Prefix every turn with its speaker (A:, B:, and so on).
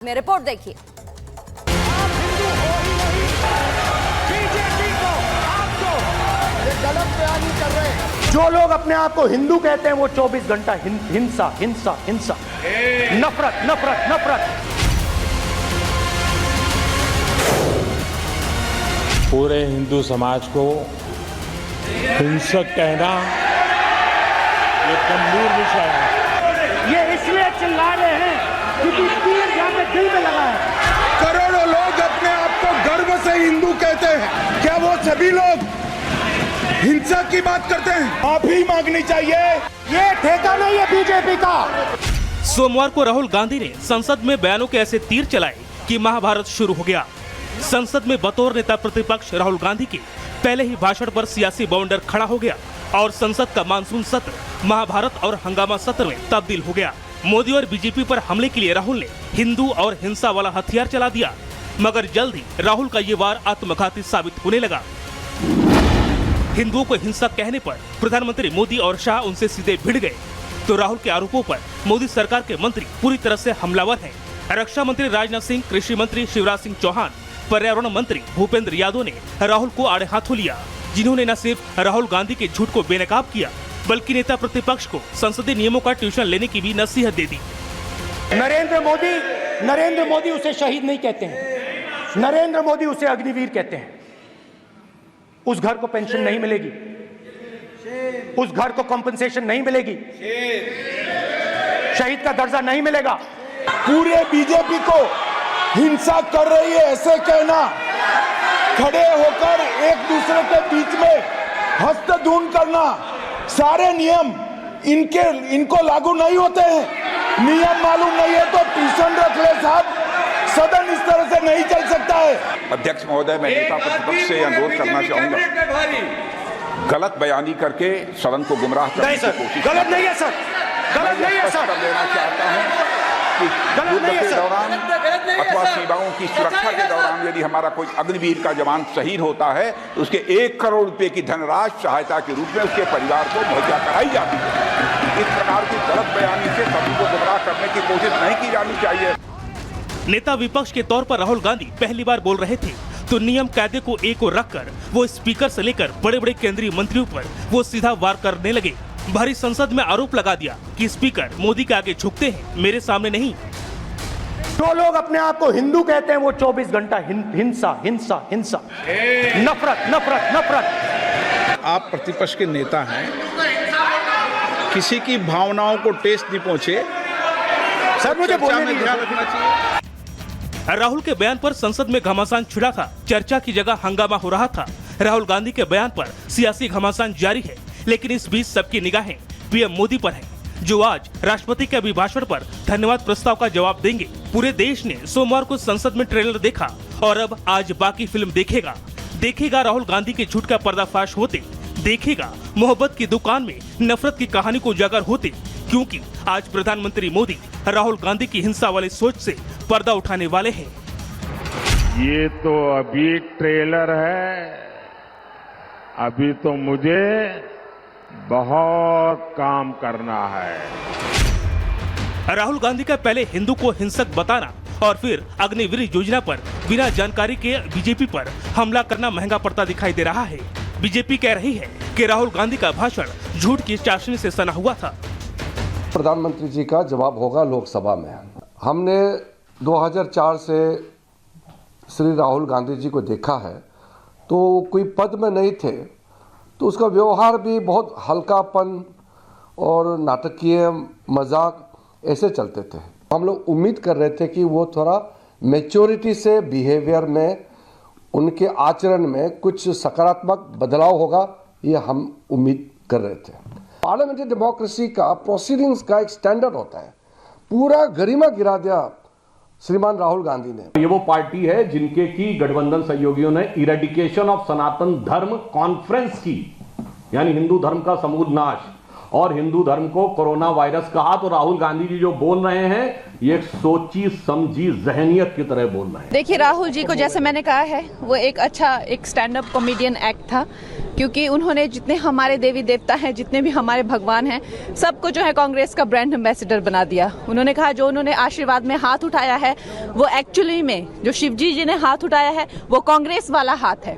A: में रिपोर्ट देखिए।
B: बीजेपी को आपको
C: गलत बयानी कर रहे हैं।
B: जो लोग अपने आप को हिंदू कहते हैं वो 24 घंटा हिंसा हिंसा हिंसा, नफरत नफरत नफरत।
D: पूरे हिंदू समाज को हिंसक कहना ये गंभीर विषय है।
B: ये इसलिए चिल्ला रहे हैं क्योंकि तीर यहाँ पे दिल में लगा है।
C: करोड़ों लोग अपने आप को गर्व से हिंदू कहते हैं। क्या वो सभी लोग हिंसा की बात करते हैं? माफी मांगनी चाहिए।
B: ये ठेका नहीं है बीजेपी का।
E: सोमवार को राहुल गांधी ने संसद में बयानों के ऐसे तीर चलाए कि महाभारत शुरू हो गया। संसद में बतौर नेता प्रतिपक्ष राहुल गांधी के पहले ही भाषण पर सियासी बाउंडर खड़ा हो गया और संसद का मानसून सत्र महाभारत और हंगामा सत्र में तब्दील हो गया। मोदी और बीजेपी पर हमले के लिए राहुल ने हिंदू और हिंसा वाला हथियार चला दिया, मगर जल्द ही राहुल का ये वार आत्मघाती साबित होने लगा। हिंदुओं को हिंसक कहने पर प्रधानमंत्री मोदी और शाह उनसे सीधे भिड़ गए, तो राहुल के आरोपों पर मोदी सरकार के मंत्री पूरी तरह से हमलावर हैं। रक्षा मंत्री राजनाथ सिंह, कृषि मंत्री शिवराज सिंह चौहान, पर्यावरण मंत्री भूपेंद्र यादव ने राहुल को आड़े हाथों लिया, जिन्होंने न सिर्फ राहुल गांधी के झूठ को बेनकाब किया बल्कि नेता प्रतिपक्ष को संसदीय नियमों का ट्यूशन लेने की भी नसीहत दे दी।
B: नरेंद्र मोदी उसे शहीद नहीं कहते हैं, नरेंद्र मोदी उसे अग्निवीर कहते हैं। उस घर को पेंशन नहीं मिलेगी, उस घर को कॉम्पेंसेशन नहीं मिलेगी, शहीद का दर्जा नहीं मिलेगा।
C: पूरे बीजेपी को हिंसा कर रही है ऐसे कहना, खड़े होकर एक दूसरे के बीच में हस्तधून करना, सारे नियम इनको लागू नहीं होते हैं। नियम मालूम नहीं है तो ट्यूशन रख ले साहब, सदन इस तरह से नहीं चल सकता है।
F: अध्यक्ष महोदय, मैं नेता प्रतिपक्ष से अनुरोध करना चाहूंगा, गलत बयानी करके सदन को गुमराह करने की कोशिश।
B: गलत नहीं है सर, गलत नहीं है सर।
F: कर देना चाहता हूं कि युद्ध के दौरान अथवा सीमाओं की सुरक्षा के दौरान यदि हमारा कोई अग्निवीर का जवान शहीद होता है तो उसके 1 करोड़ रुपए की धनराशि सहायता के रूप में उसके परिवार को मुहैया कराई जाती है। इस प्रकार की गलत बयानी से सभी को गुमराह करने की कोशिश नहीं की जानी चाहिए।
E: नेता विपक्ष के तौर पर राहुल गांधी पहली बार बोल रहे थे तो नियम कायदे को एक ओर रखकर वो स्पीकर से लेकर बड़े बड़े केंद्रीय मंत्रियों पर वो सीधा वार करने लगे। भारी संसद में आरोप लगा दिया कि स्पीकर मोदी के आगे झुकते हैं, मेरे सामने नहीं।
B: जो लोग अपने आप को हिंदू कहते हैं वो 24 घंटा हिंसा हिंसा हिंसा, नफरत नफरत नफरत।
G: आप प्रतिपक्ष के नेता हैं, किसी की भावनाओं को ठेस नहीं पहुंचे,
B: सर मुझे बोलने
G: में ध्यान रखना चाहिए।
E: राहुल के बयान पर संसद में घमासान छिड़ा था, चर्चा की जगह हंगामा हो रहा था। राहुल गांधी के बयान पर सियासी घमासान जारी है, लेकिन इस बीच सबकी निगाहें पीएम मोदी पर हैं, जो आज राष्ट्रपति के अभिभाषण पर धन्यवाद प्रस्ताव का जवाब देंगे। पूरे देश ने सोमवार को संसद में ट्रेलर देखा और अब आज बाकी फिल्म देखेगा राहुल गांधी के झूठ का पर्दाफाश होते, देखेगा मोहब्बत की दुकान में नफरत की कहानी को उजागर होते, क्योंकि आज प्रधानमंत्री मोदी राहुल गांधी की हिंसा वाली सोच से पर्दा उठाने वाले हैं।
D: ये तो अभी ट्रेलर है, अभी तो मुझे बहुत काम करना है।
E: राहुल गांधी का पहले हिंदू को हिंसक बताना और फिर अग्निवीर योजना पर बिना जानकारी के बीजेपी पर हमला करना महंगा पड़ता दिखाई दे रहा है। बीजेपी कह रही है कि राहुल गांधी का भाषण झूठ की चाशनी से सना हुआ था।
H: प्रधानमंत्री जी का जवाब होगा लोकसभा में। हमने 2004 से श्री राहुल गांधी जी को देखा है, तो कोई पद में नहीं थे, तो उसका व्यवहार भी बहुत हल्कापन और नाटकीय मजाक ऐसे चलते थे। हम लोग उम्मीद कर रहे थे कि वो थोड़ा मैच्योरिटी से बिहेवियर में, उनके आचरण में कुछ सकारात्मक बदलाव होगा, ये हम उम्मीद कर रहे थे। पार्लियामेंट्री डेमोक्रेसी का प्रोसीडिंग्स का एक स्टैंडर्ड होता है, पूरा गरिमा गिरा दिया श्रीमान राहुल गांधी ने।
I: ये वो पार्टी है जिनके की गठबंधन सहयोगियों ने इरेडिकेशन ऑफ सनातन धर्म कॉन्फ्रेंस की, यानी हिंदू धर्म का समूल नाश, और हिंदू धर्म को कोरोना वायरस कहा। तो राहुल गांधी जी जो बोल रहे हैं ये एक सोची समझी जहनियत की तरह बोल रहे हैं।
A: देखिए, राहुल जी को जैसे मैंने कहा है वो एक अच्छा एक स्टैंड अप कॉमेडियन एक्ट था क्योंकि उन्होंने जितने हमारे देवी देवता हैं, जितने भी हमारे भगवान हैं, सबको जो है कांग्रेस का ब्रांड एम्बेसडर बना दिया। उन्होंने कहा जो उन्होंने आशीर्वाद में हाथ उठाया है वो एक्चुअली में जो शिवजी जी ने हाथ उठाया है वो कांग्रेस वाला हाथ है।